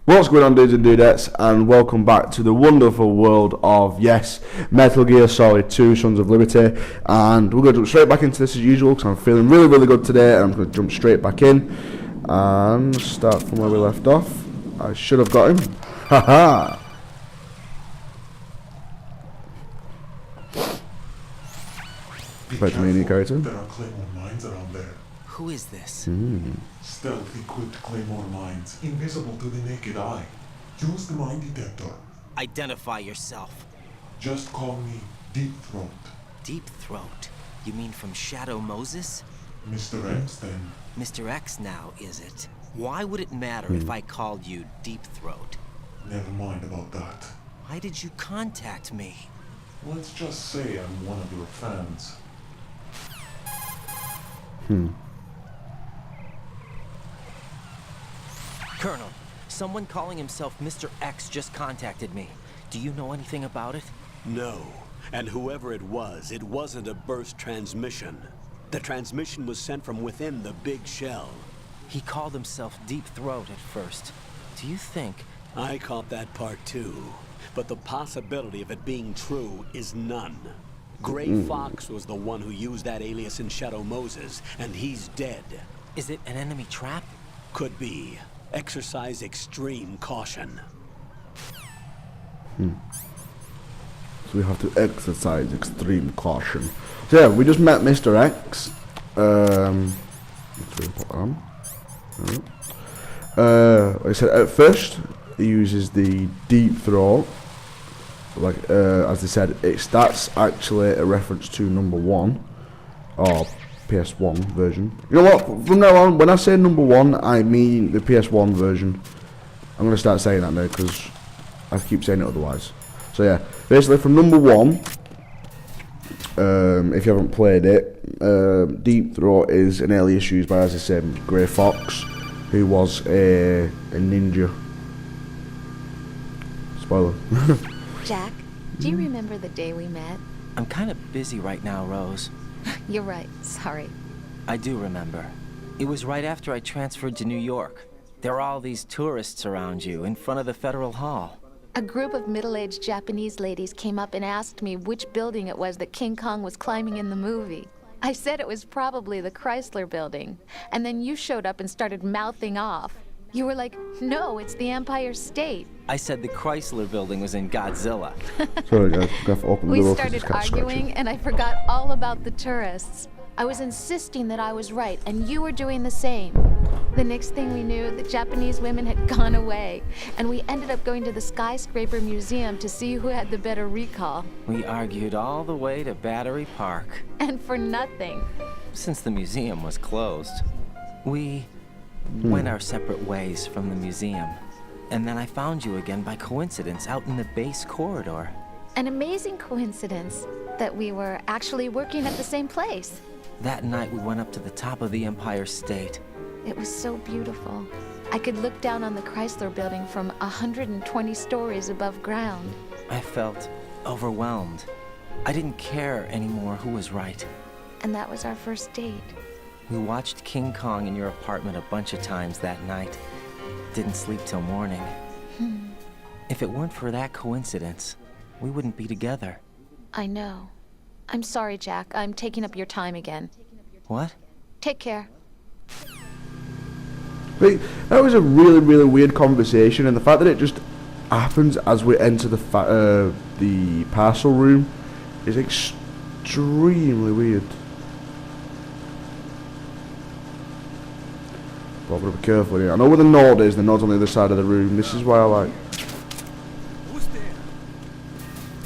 What's going on, dudes and dudettes, and welcome back to the wonderful world of, yes, Metal Gear Solid 2 Sons of Liberty. And we're going to jump straight back into this as usual, because I'm feeling really good today, and I'm going to jump straight back in and start from where we left off. I should have got him. Haha! Better me, new character. There are claymore mines around there. Who is this? Stealth equipped claymore mines, invisible to the naked eye. Use the mine detector. Identify yourself. Just call me Deep Throat. Deep Throat? You mean from Shadow Moses? Mr. X, then. Mr. X now, is it? Why would it matter if I called you Deep Throat? Never mind about that. Why did you contact me? Let's just say I'm one of your fans. Colonel, someone calling himself Mr. X just contacted me. Do you know anything about it? No. And whoever it wasn't a burst transmission. The transmission was sent from within the big shell. He called himself Deep Throat at first. Do you think... I caught that part too. But the possibility of it being true is none. Gray Fox was the one who used that alias in Shadow Moses, and he's dead. Is it an enemy trap? Could be. Exercise extreme caution. So we have to exercise extreme caution. So yeah, we just met Mr. X. Let's really put that on. Like I said, at first he uses the Deep Throat. Like as they said, that's actually a reference to number 1 or PS1 version. You know what? From now on, when I say number 1, I mean the PS1 version. I'm gonna start saying that now because I keep saying it otherwise. So yeah, basically from number 1, if you haven't played it, Deep Throat is an alias used by, as I said, Gray Fox, who was a ninja. Spoiler. Jack, do you remember the day we met? I'm kind of busy right now, Rose. You're right, sorry. I do remember. It was right after I transferred to New York. There are all these tourists around you in front of the Federal Hall. A group of middle-aged Japanese ladies came up and asked me which building it was that King Kong was climbing in the movie. I said it was probably the Chrysler building, and then you showed up and started mouthing off. You were like, no, it's the Empire State. I said the Chrysler building was in Godzilla. Sorry guys, I have to open the We door 'cause started it's cat arguing, scratching. and I forgot all about the tourists. I was insisting that I was right, and you were doing the same. The next thing we knew, the Japanese women had gone away, and we ended up going to the Skyscraper Museum to see who had the better recall. We argued all the way to Battery Park. And for nothing. Since the museum was closed, we went our separate ways from the museum. And then I found you again by coincidence out in the base corridor. An amazing coincidence that we were actually working at the same place. That night we went up to the top of the Empire State. It was so beautiful. I could look down on the Chrysler building from 120 stories above ground. I felt overwhelmed. I didn't care anymore who was right. And that was our first date. We watched King Kong in your apartment a bunch of times that night. Didn't sleep till morning. If it weren't for that coincidence, we wouldn't be together. I know. I'm sorry, Jack. I'm taking up your time again. What? Take care. Like, that was a really weird conversation, and the fact that it just happens as we enter the parcel room is extremely weird. But I've got to be careful here. I know where the Nord is. The Nord's on the other side of the room. This is why I like. Who's there?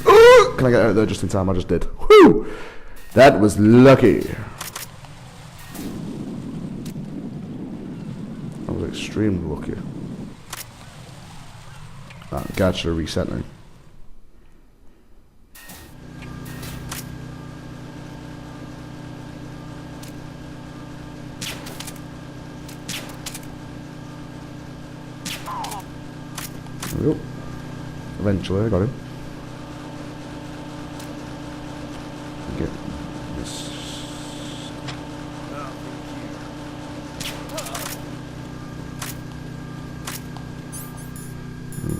Ooh! Can I get out of there just in time? I just did. Whew! That was lucky. That was extremely lucky. That guard should have reset now. There we go. Eventually, I got him. Get this.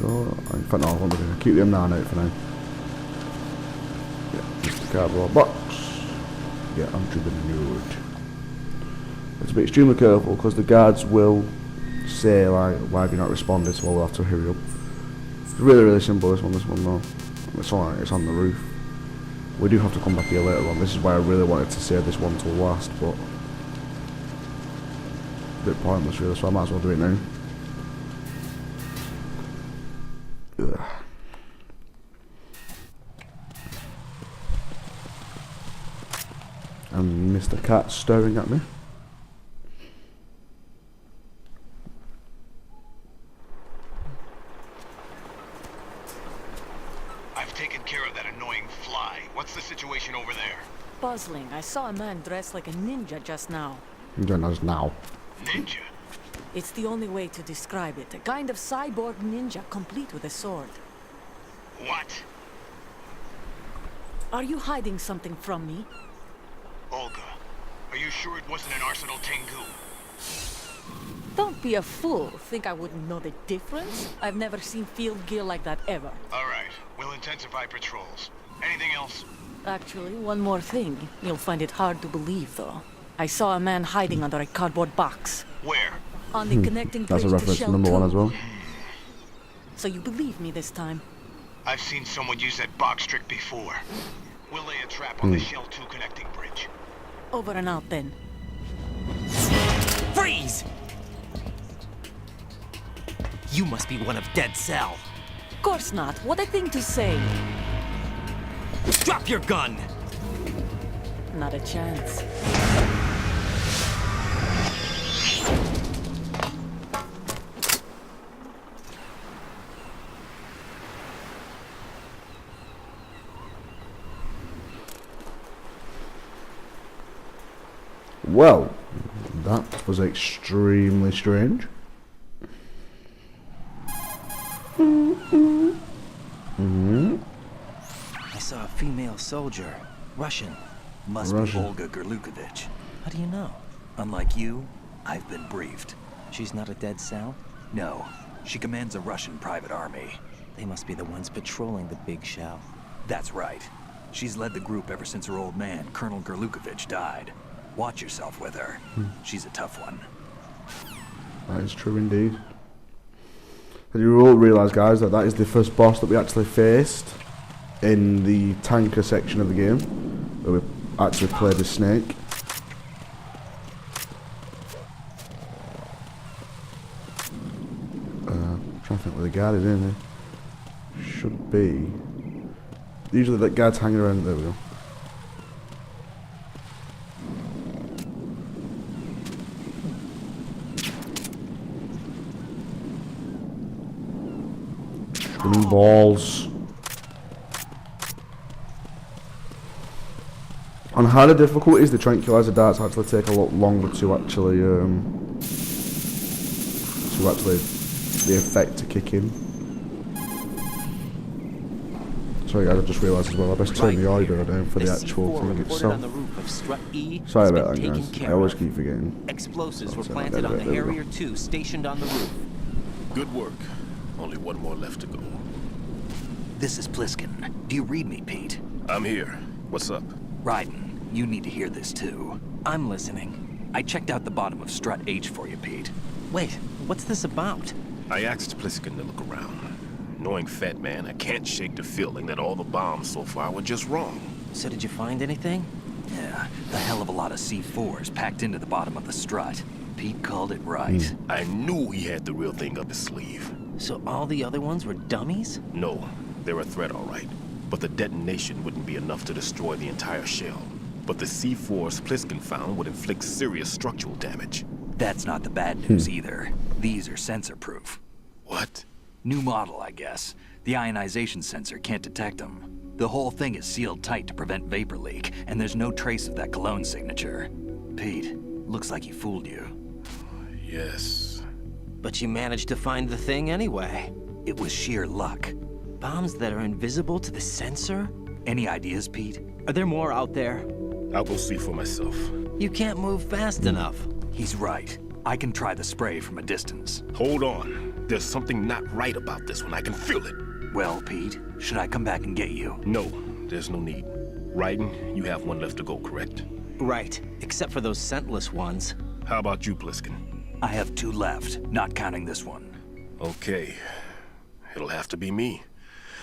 In fact, no, I'm going to keep the M9 out for now. Yeah, just the cardboard box. Get onto the road. Let's be extremely careful because the guards will say, like, why have you not responded, so we'll have to hurry up. It's really, really simple, this one though. It's alright, it's on the roof. We do have to come back here later on. This is why I really wanted to save this one till last, but a bit pointless really, so I might as well do it now. Ugh. And Mr. Cat staring at me. I've taken care of that annoying fly. What's the situation over there? Puzzling. I saw a man dressed like a ninja just now. Just now. Ninja? It's the only way to describe it. A kind of cyborg ninja, complete with a sword. What? Are you hiding something from me? Olga, are you sure it wasn't an Arsenal Tengu? Don't be a fool. Think I wouldn't know the difference? I've never seen field gear like that ever. All right, we'll intensify patrols. Anything else? Actually, one more thing. You'll find it hard to believe, though. I saw a man hiding under a cardboard box. Where? On the connecting bridge That's a reference to to number 1 as well. So you believe me this time? I've seen someone use that box trick before. We'll lay a trap on the Shell 2 connecting bridge. Over and out, then. Freeze! You must be one of Dead Cell. Of course not. What a thing to say. Drop your gun! Not a chance. Well, that was extremely strange. I saw a female soldier. Russian. Must Russian. be Olga Gerlukovich. How do you know? Unlike you, I've been briefed. She's not a Dead Cell? No, she commands a Russian private army. They must be the ones patrolling the big shell. That's right. She's led the group ever since her old man, Colonel Gerlukovich, died. Watch yourself with her. She's a tough one. That is true indeed. And you all realise, guys, that that is the first boss that we actually faced in the tanker section of the game, where we actually played as Snake. I'm trying to think where the guard is in there. Should be. Usually that guard's hanging around. There we go. Spinning balls. On harder difficulties, the tranquilizer darts actually take a lot longer to actually the effect to kick in. Sorry guys, I just realised as well, I best turn the audio down for the actual thing itself. Sorry about that guys, I always keep forgetting. Explosives were planted on the Harrier 2 stationed on the roof. Good work. Only one more left to go. This is Pliskin. Do you read me, Pete? I'm here. What's up? Raiden, you need to hear this too. I'm listening. I checked out the bottom of Strut H for you, Pete. Wait, what's this about? I asked Pliskin to look around. Knowing Fat Man, I can't shake the feeling that all the bombs so far were just wrong. So did you find anything? Yeah, a hell of a lot of C4s packed into the bottom of the strut. Pete called it right. I knew he had the real thing up his sleeve. So all the other ones were dummies? No, they're a threat, all right. But the detonation wouldn't be enough to destroy the entire shell. But the C4s Pliskin found would inflict serious structural damage. That's not the bad news either. These are sensor-proof. What? New model, I guess. The ionization sensor can't detect them. The whole thing is sealed tight to prevent vapor leak, and there's no trace of that cologne signature. Pete, looks like he fooled you. Yes. But you managed to find the thing anyway. It was sheer luck. Bombs that are invisible to the sensor? Any ideas, Pete? Are there more out there? I'll go see for myself. You can't move fast enough. He's right. I can try the spray from a distance. Hold on. There's something not right about this one. I can feel it. Well, Pete, should I come back and get you? No, there's no need. Raiden, you have one left to go, correct? Right, except for those scentless ones. How about you, Pliskin? I have 2 left, not counting this one. Okay. It'll have to be me.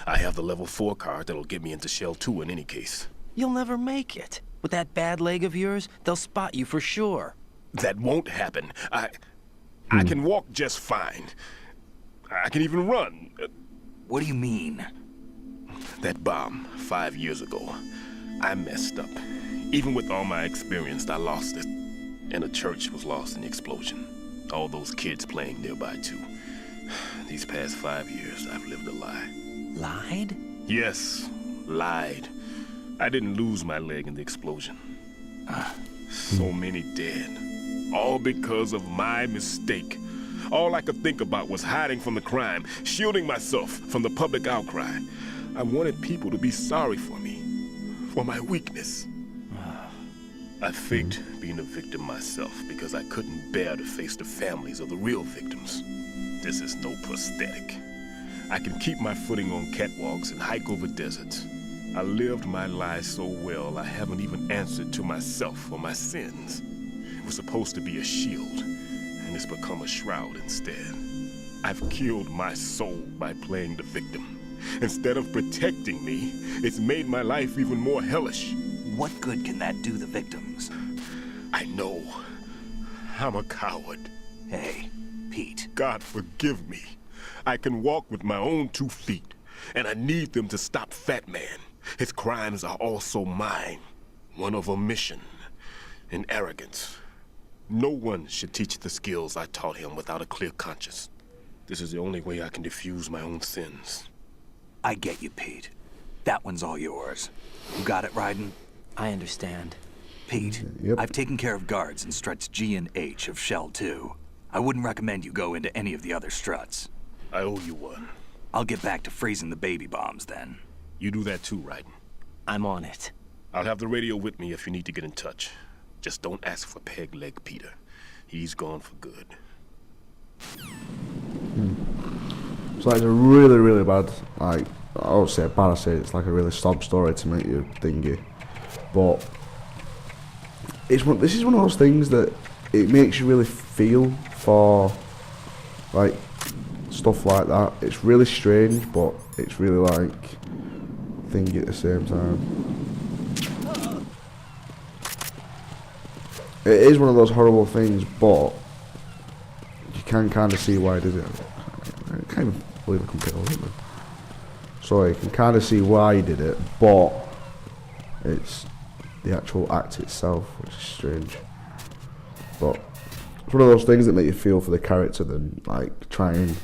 I have the level 4 card that'll get me into Shell 2 in any case. You'll never make it. With that bad leg of yours, they'll spot you for sure. That won't happen. I can walk just fine. I can even run. What do you mean? That bomb 5 years ago, I messed up. Even with all my experience, I lost it. And the church was lost in the explosion. All those kids playing nearby, too. These past 5 years, I've lived a lie. Lied? Yes, lied. I didn't lose my leg in the explosion. So many dead. All because of my mistake. All I could think about was hiding from the crime, shielding myself from the public outcry. I wanted people to be sorry for me, for my weakness. I faked being a victim myself because I couldn't bear to face the families of the real victims. This is no prosthetic. I can keep my footing on catwalks and hike over deserts. I lived my life so well I haven't even answered to myself for my sins. It was supposed to be a shield, and it's become a shroud instead. I've killed my soul by playing the victim. Instead of protecting me, it's made my life even more hellish. What good can that do the victims? I know. I'm a coward. Hey, Pete. God forgive me. I can walk with my own 2 feet, and I need them to stop Fat Man. His crimes are also mine. One of omission and arrogance. No one should teach the skills I taught him without a clear conscience. This is the only way I can diffuse my own sins. I get you, Pete. That one's all yours. You got it, Raiden? I understand. Pete, Yep. I've taken care of guards in struts G and H of Shell 2. I wouldn't recommend you go into any of the other struts. I owe you one. I'll get back to freezing the baby bombs then. You do that too, Raiden. I'm on it. I'll have the radio with me if you need to get in touch. Just don't ask for Peg Leg Peter. He's gone for good. So that's a really, really bad, like, I don't say bad, I say it's like a really sob story to make you thingy. But this is one of those things that it makes you really feel for, like, stuff like that. It's really strange, but it's really like thingy at the same time. It is one of those horrible things, but you can kind of see why he did it. I can't even believe I can pick it up. So you can kind of see why he did it, but it's the actual act itself, which is strange. But it's one of those things that make you feel for the character, then like try and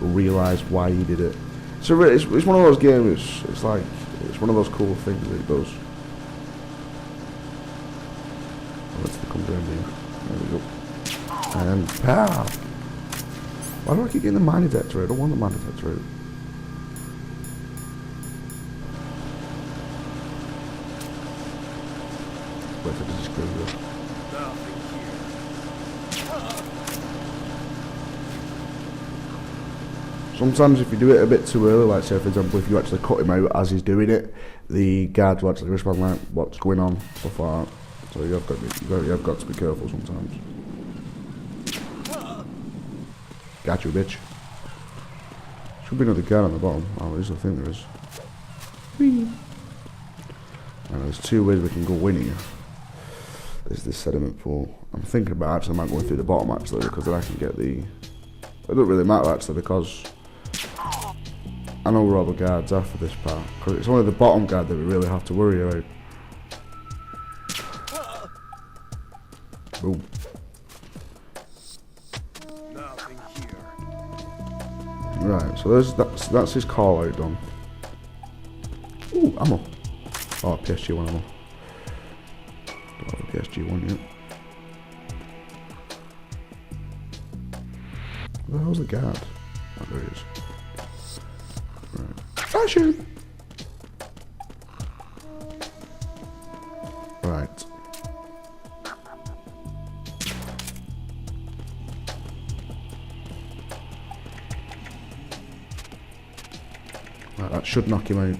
realise why he did it. So it's one of those games. It's like it's one of those cool things that it does. Let's come down here. There we go. And pow! Why do I keep getting the mine detector? I don't want the mine detector out. Wait for this to go. Sometimes if you do it a bit too early, like say for example if you actually cut him out as he's doing it, the guard will actually respond like what's going on, stuff like that. So you have got to be careful sometimes. Got you, bitch. Should be another guard on the bottom. Oh, there's I think there is. Whee. And there's 2 ways we can go in here. There's this sediment pool. I'm thinking about actually might going through the bottom actually because then I can get the. It doesn't really matter actually because I know where all the guards are for this part. Because it's only the bottom guard that we really have to worry about. Boom. Right, so that's his call out done. Ooh, ammo. Oh, PSG 1 ammo. Don't have a PSG 1 yet. Where the hell's the guard? Oh, there he is. Right. Fashion! Right. Right, that should knock him out.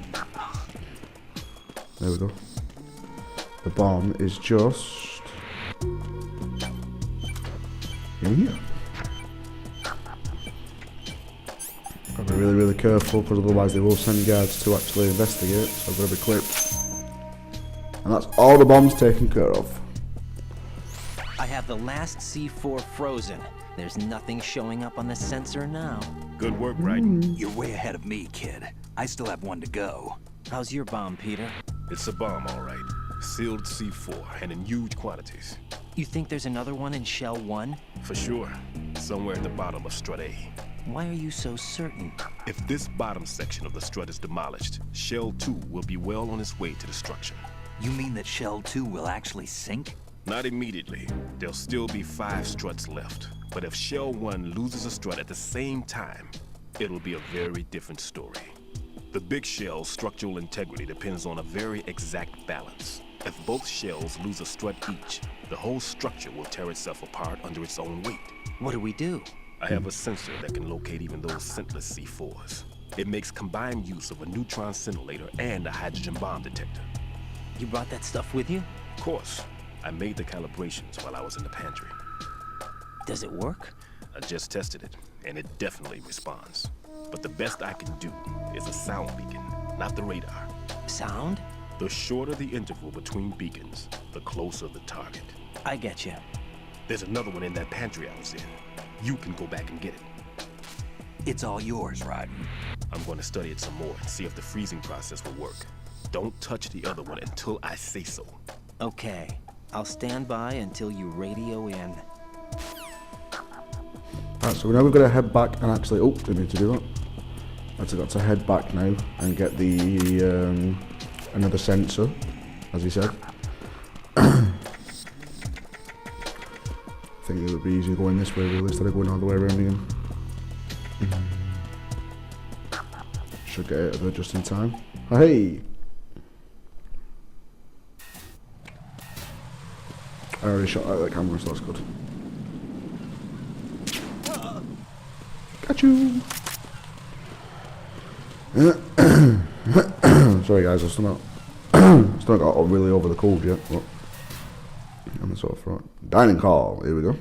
There we go. The bomb is just in here. Gotta be really, really careful, because otherwise they will send guards to actually investigate, so I've got to be quick. And that's all the bombs taken care of. I have the last C4 frozen. There's nothing showing up on the sensor now. Good work, Raiden. You're way ahead of me, kid. I still have one to go. How's your bomb, Peter? It's a bomb, all right. Sealed C4, and in huge quantities. You think there's another one in Shell 1? For sure. Somewhere at the bottom of Strut A. Why are you so certain? If this bottom section of the strut is demolished, Shell 2 will be well on its way to destruction. You mean that Shell 2 will actually sink? Not immediately. There'll still be 5 struts left. But if Shell 1 loses a strut at the same time, it'll be a very different story. The big shell's structural integrity depends on a very exact balance. If both shells lose a strut each, the whole structure will tear itself apart under its own weight. What do we do? I have a sensor that can locate even those scentless C4s. It makes combined use of a neutron scintillator and a hydrogen bomb detector. You brought that stuff with you? Of course. I made the calibrations while I was in the pantry. Does it work? I just tested it, and it definitely responds. But the best I can do is a sound beacon, not the radar. Sound? The shorter the interval between beacons, the closer the target. I get you. There's another one in that pantry I was in. You can go back and get it. It's all yours, Raiden. I'm going to study it some more and see if the freezing process will work. Don't touch the other one until I say so. Okay. I'll stand by until you radio in. Alright, so now we've got to head back and actually... Oh, didn't need to do that. Actually got to head back now and get the another sensor, as he said. I think it would be easier going this way really instead of going all the way around again. Should get out of it just in time. Hey! I already shot out that camera, so that's good. Got you! Sorry guys, I've still not got really over the cold yet. But I'm sort of front. Dining hall, here we go.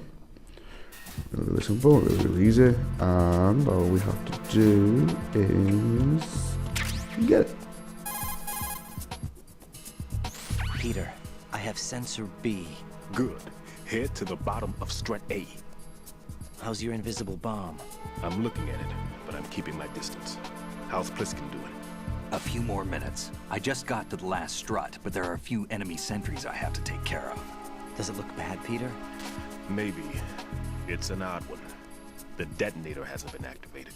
Really, really simple, really, really easy. And all we have to do is get it. Peter, I have sensor B. Good. Head to the bottom of strut A. How's your invisible bomb? I'm looking at it, but I'm keeping my distance. How's Pliskin doing? A few more minutes. I just got to the last strut, but there are a few enemy sentries I have to take care of. Does it look bad, Peter? Maybe. It's an odd one. The detonator hasn't been activated.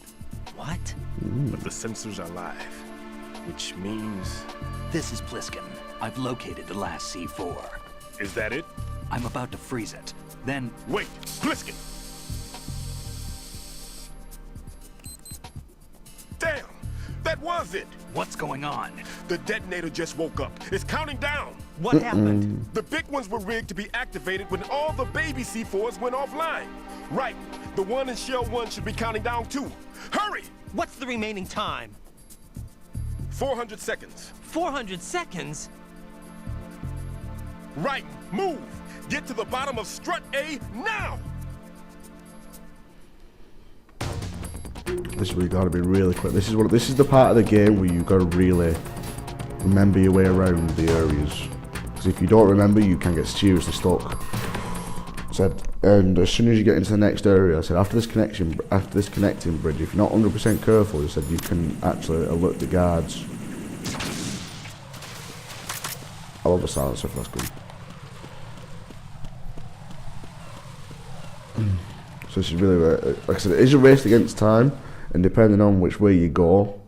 What? But the sensors are live, which means... This is Pliskin. I've located the last C4. Is that it? I'm about to freeze it. Then... Wait! Pliskin! Damn! That was it! What's going on? The detonator just woke up. It's counting down! What happened? The big ones were rigged to be activated when all the baby C4s went offline. Right. The one in Shell 1 should be counting down too. Hurry! What's the remaining time? 400 seconds. 400 seconds? Right. Move! Get to the bottom of strut A now! This is where you gotta be really quick. This is the part of the game where you gotta really remember your way around the areas. Because if you don't remember, you can get seriously stuck. And as soon as you get into the next area, I said after this connecting bridge, if you're not 100% careful, you said you can actually alert the guards. I love the silencer, that's good. So this is really, like I said, it is a race against time, and depending on which way you go,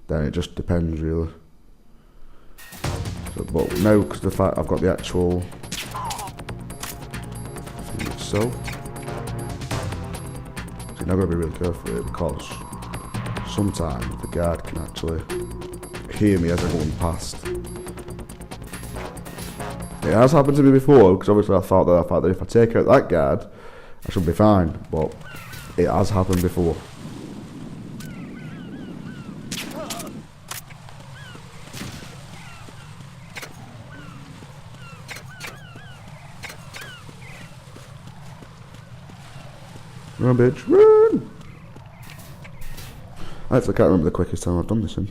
then it just depends really. So, but now, because the fact I've got the actual thing itself, so now I've got to be really careful here, because sometimes the guard can actually hear me as I'm going past. It has happened to me before, because obviously I thought that if I take out that guard, I should be fine, but it has happened before. Run, bitch, run! I actually can't remember the quickest time I've done this in.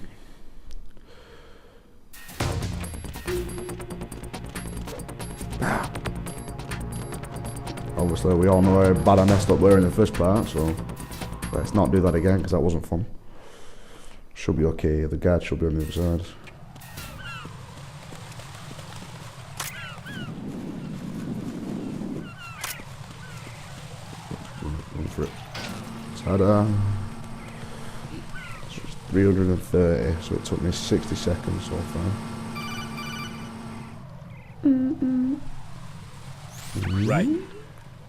Obviously, we all know how bad I messed up there in the first part, so let's not do that again, because that wasn't fun. Should be okay, the guard should be on the other side. Run for it. Ta-da! 330, so it took me 60 seconds so far. Right.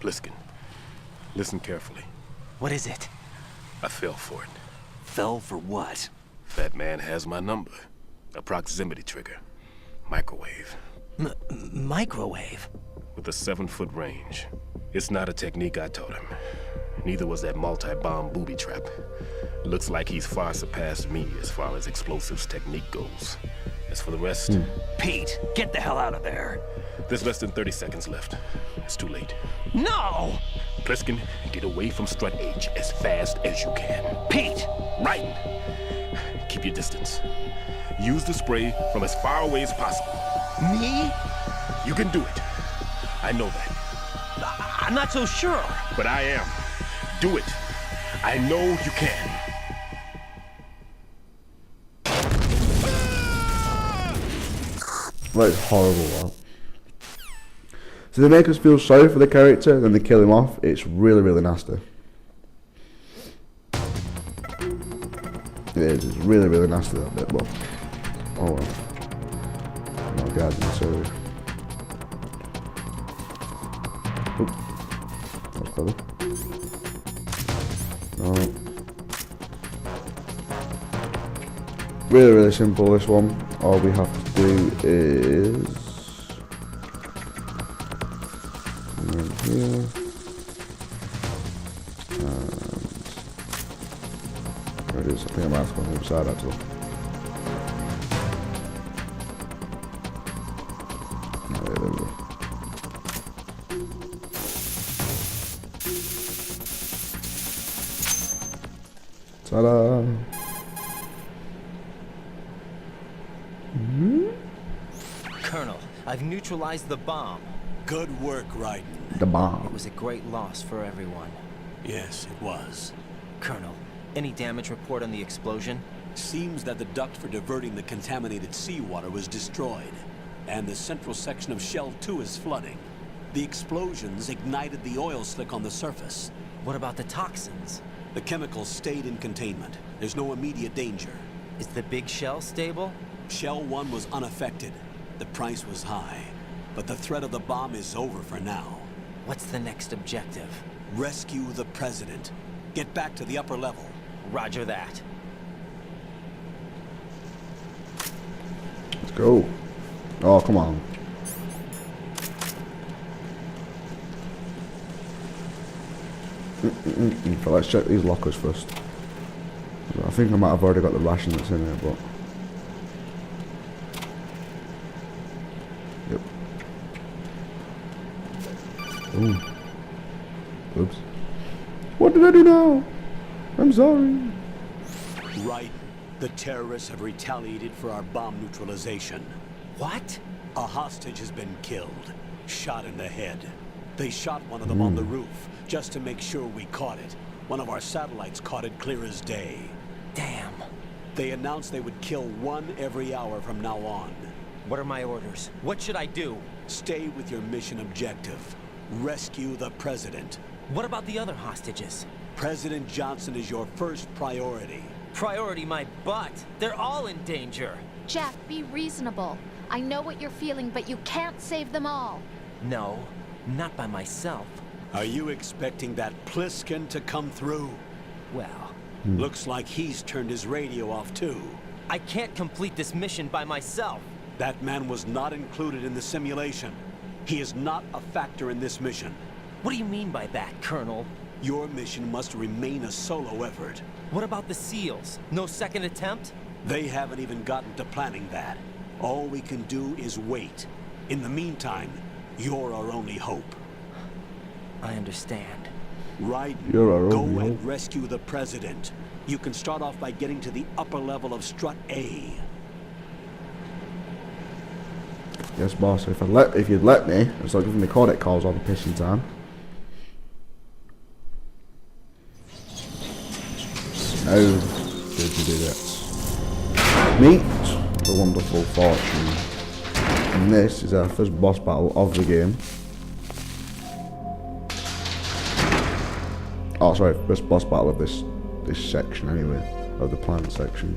Pliskin, listen carefully. What is it? I fell for it. Fell for what? That man has my number. A proximity trigger. Microwave. Microwave? With a 7-foot range. It's not a technique I taught him. Neither was that multi-bomb booby trap. Looks like he's far surpassed me as far as explosives technique goes. As for the rest... Pete, get the hell out of there. There's less than 30 seconds left. It's too late. No! Pliskin, get away from Strut H as fast as you can. Pete! Right! Keep your distance. Use the spray from as far away as possible. Me? You can do it. I know that. I'm not so sure. But I am. Do it. I know you can. That is horrible, that. So they make us feel sorry for the character, then they kill him off. It's really, really nasty. It is. It's really, really nasty, that bit, but... oh well. No guards in this area. Oop. That was clever. No. Really, really simple, this one. All we have to do is... right here. And... there it is. I think I might have to go on the other side, actually. Oh, yeah, there we go. Ta-da! Colonel, I've neutralized the bomb. Good work, Raiden. The bomb. It was a great loss for everyone. Yes, it was. Colonel, any damage report on the explosion? Seems that the duct for diverting the contaminated seawater was destroyed, and the central section of Shell 2 is flooding. The explosions ignited the oil slick on the surface. What about the toxins? The chemicals stayed in containment. There's no immediate danger. Is the big shell stable? Shell 1 was unaffected. The price was high, but the threat of the bomb is over for now. What's the next objective? Rescue the president. Get back to the upper level. Roger that. Let's go. Oh, come on. But let's check these lockers first. I think I might have already got the ration that's in here, but... yep. Ooh. Oops. What did I do now? I'm sorry. Right. The terrorists have retaliated for our bomb neutralization. What? A hostage has been killed. Shot in the head. They shot one of them on the roof, just to make sure we caught it. One of our satellites caught it clear as day. Damn. They announced they would kill one every hour from now on. What are my orders? What should I do? Stay with your mission objective. Rescue the president. What about the other hostages? President Johnson is your first priority. Priority my butt. They're all in danger. Jeff, be reasonable. I know what you're feeling, but you can't save them all. No, not by myself. Are you expecting that Pliskin to come through? Well, looks like he's turned his radio off too. I can't complete this mission by myself. That man was not included in the simulation. He is not a factor in this mission. What do you mean by that, Colonel? Your mission must remain a solo effort. What about the SEALs? No second attempt? They haven't even gotten to planning that. All we can do is wait. In the meantime, you're our only hope. I understand. Right. You're Go a and rescue the president. You can start off by getting to the upper level of strut A. Yes, boss. If you'd let me, it's like giving me codec calls all the pissing time. How did you do that? Meet the wonderful fortune. And this is our first boss battle of the game. Oh, sorry, first boss battle of this section anyway, of the plant section.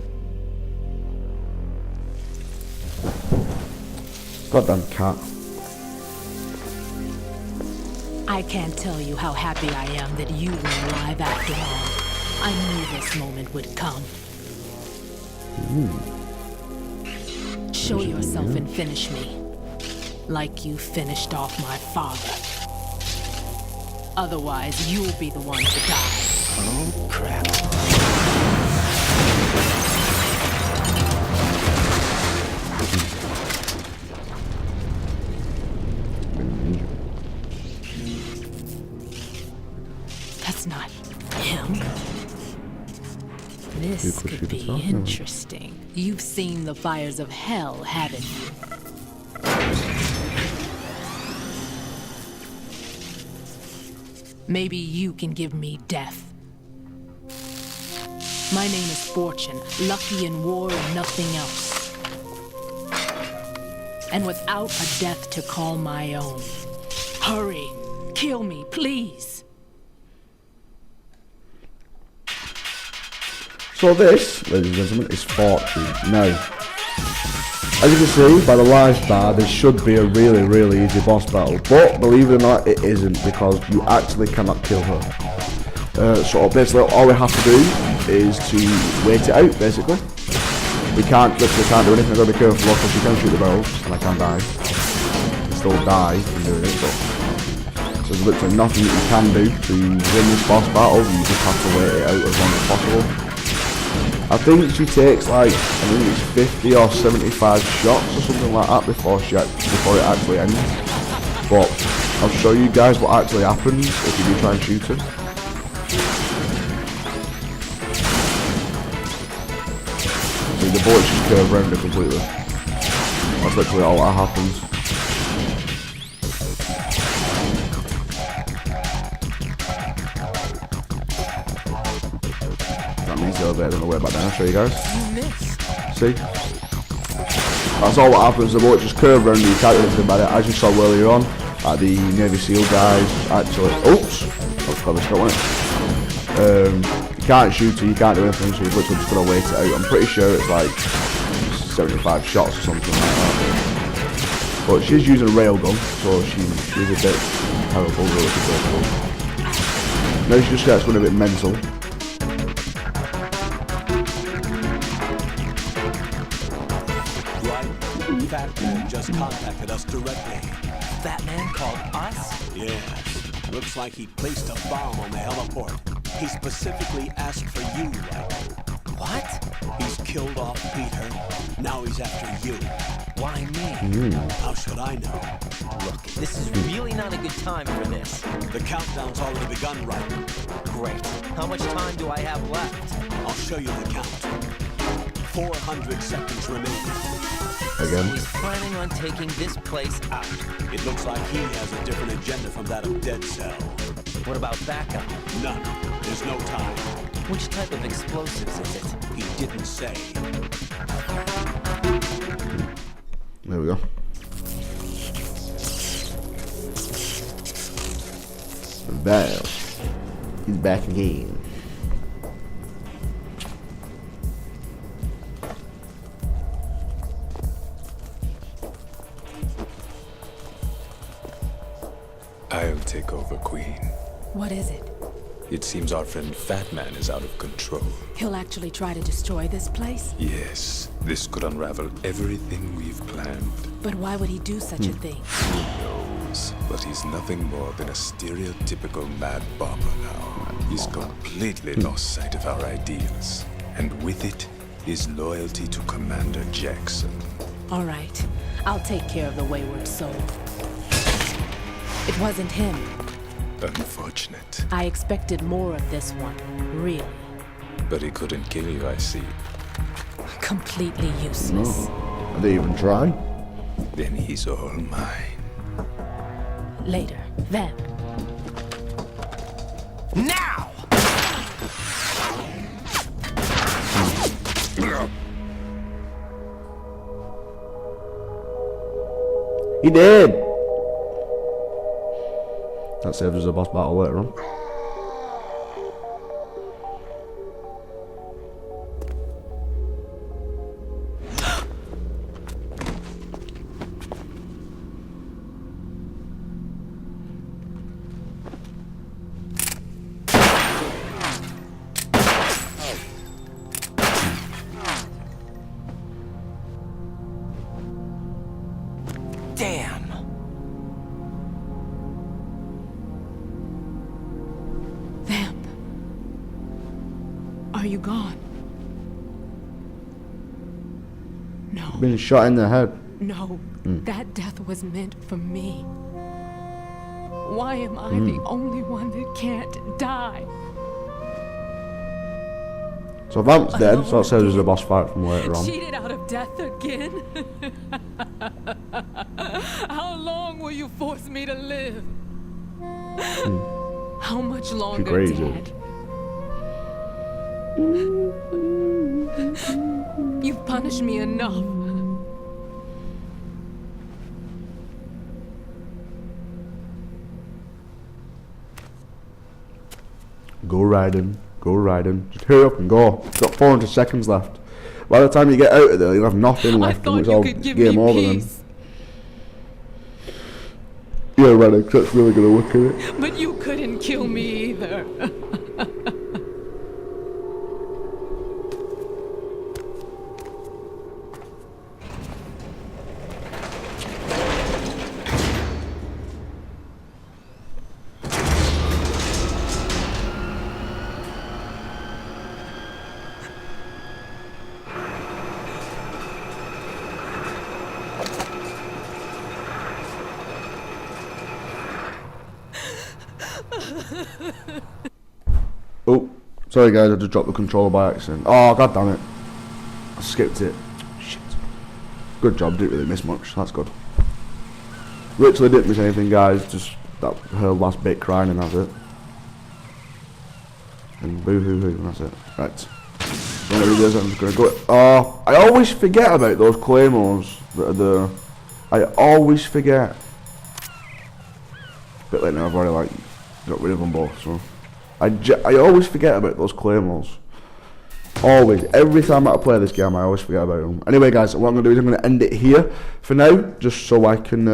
Goddamn cat. I can't tell you how happy I am that you were alive after all. I knew this moment would come. Show yourself and finish me. Like you finished off my father. Otherwise, you'll be the one to die. Oh, crap. That's not him. This could be interesting. You've seen the fires of hell, haven't you? Maybe you can give me death. My name is Fortune, lucky in war and nothing else. And without a death to call my own. Hurry, kill me, please. So this, ladies and gentlemen, is Fortune. Now, as you can see by the life bar, this should be a really, really easy boss battle. But believe it or not, it isn't, because you actually cannot kill her. So basically, all we have to do is to wait it out, basically. We literally can't do anything. I've got to be careful, because you can shoot the barrels, and I can die. I can still die from doing it, but so there's literally nothing that you can do to win this boss battle. You just have to wait it out as long as possible. I think she takes like, I think it's 50 or 75 shots or something like that before it actually ends. But I'll show you guys what actually happens if you do try and shoot her. See, the bullets just curve around her completely. That's literally all that happens. Elevator on the way back down. I'll show you guys. See? That's all what happens. The bullet just curve around you can't do anything about it. As you saw earlier on, the Navy SEAL guys actually. Oops! That's probably not one. You can't shoot her, you can't do anything, so you're literally just gonna wait it out. I'm pretty sure it's like 75 shots or something like that. But she's using a railgun, so she's a bit terrible, really. Now she just gets going a bit mental. Fat Man just contacted us directly. That man called us? Yes. Looks like he placed a bomb on the heliport. He specifically asked for you, right? What? He's killed off Peter. Now he's after you. Why me? How should I know? Look, this is really not a good time for this. The countdown's already begun, right? Great. How much time do I have left? I'll show you the count. 400 seconds remaining. Again. So he's planning on taking this place out. It looks like he has a different agenda from that of Dead Cell. What about backup? None. There's no time. Which type of explosives is it? He didn't say. There we go. Val. He's back again. I'll take over, Queen. What is it? It seems our friend Fat Man is out of control. He'll actually try to destroy this place? Yes, this could unravel everything we've planned. But why would he do such a thing? Who knows? But he's nothing more than a stereotypical mad bomber now. He's completely lost sight of our ideals. And with it, his loyalty to Commander Jackson. All right. I'll take care of the wayward soul. It wasn't him. Unfortunate. I expected more of this one, really. But he couldn't kill you, I see. Completely useless. No. I didn't even try. Then he's all mine. Later, then. Now! He did! That saves us a boss battle later on. Damn! Vamp. Are you gone? No. Been shot in the head. No. That death was meant for me. Why am I the only one that can't die? So Vamp's dead, so that saves us a boss fight from later on. Cheated out of death again? How long will you force me to live? How much longer, crazy. Dad? You've punished me enough. Go riding, go riding. Just hurry up and go. Got 400 seconds left. By the time you get out of there, you'll have nothing left, and it's all game over then. Yeah, Radix, that's really gonna look at it. But you couldn't kill me either. Oh, sorry guys, I just dropped the controller by accident. Oh, god damn it. I skipped it. Shit. Good job, didn't really miss much, that's good. Literally didn't miss anything guys, just that her last bit crying and that's it. And boo hoo hoo, and that's it. Right. Whenever he does, I'm just gonna go. Oh, I always forget about those claymores that are there. I always forget. Bit late now, I've already like got rid of them both, so. I always forget about those claymores. Always. Every time I play this game, I always forget about them. Anyway, guys, what I'm going to do is I'm going to end it here for now, just so I can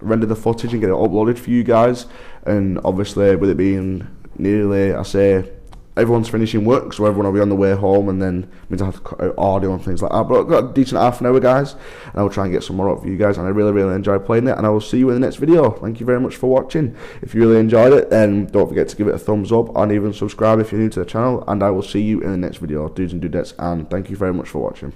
render the footage and get it uploaded for you guys. And obviously, with it being nearly, I say, everyone's finishing work, so everyone will be on the way home, and then means I have to cut out audio and things like that. But I've got a decent half an hour, guys, and I will try and get some more up for you guys, and I really, really enjoyed playing it, and I will see you in the next video. Thank you very much for watching. If you really enjoyed it, then don't forget to give it a thumbs up, and even subscribe if you're new to the channel, and I will see you in the next video, dudes and dudettes, and thank you very much for watching.